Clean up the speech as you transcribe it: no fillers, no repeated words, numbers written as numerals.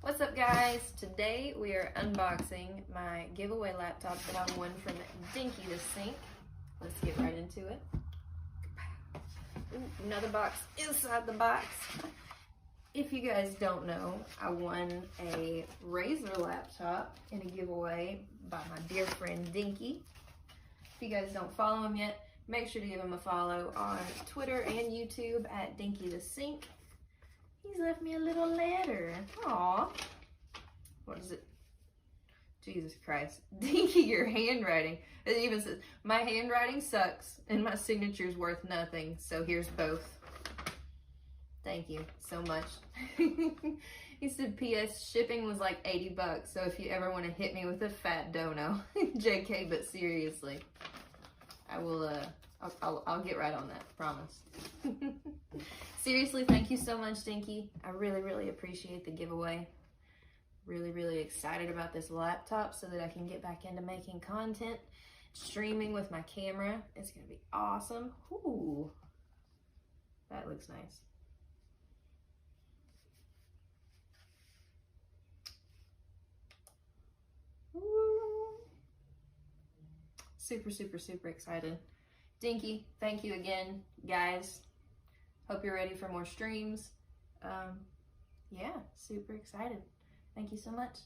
What's up, guys? Today we are unboxing my giveaway laptop that I won from Dinky the Sink. Let's get right into it. Ooh, another box inside the box. If you guys don't know, I won a Razer laptop in a giveaway by my dear friend Dinky. If you guys don't follow him yet, make sure to give him a follow on Twitter and YouTube at Dinky the Sink. He's left me a little letter. Aww. What is it? Jesus Christ. Dinky, your handwriting. It even says, my handwriting sucks and my signature's worth nothing, so here's both. Thank you so much. He said, P.S. shipping was like 80 bucks, so if you ever want to hit me with a fat dono. JK, but seriously. I will, I'll get right on that, promise. Seriously, thank you so much, Dinky. I really appreciate the giveaway. Really excited about this laptop so that I can get back into making content, streaming with my camera. It's gonna be awesome. Ooh, that looks nice. Ooh. Super excited. Dinky, thank you again, guys. Hope you're ready for more streams. Yeah, super excited. Thank you so much.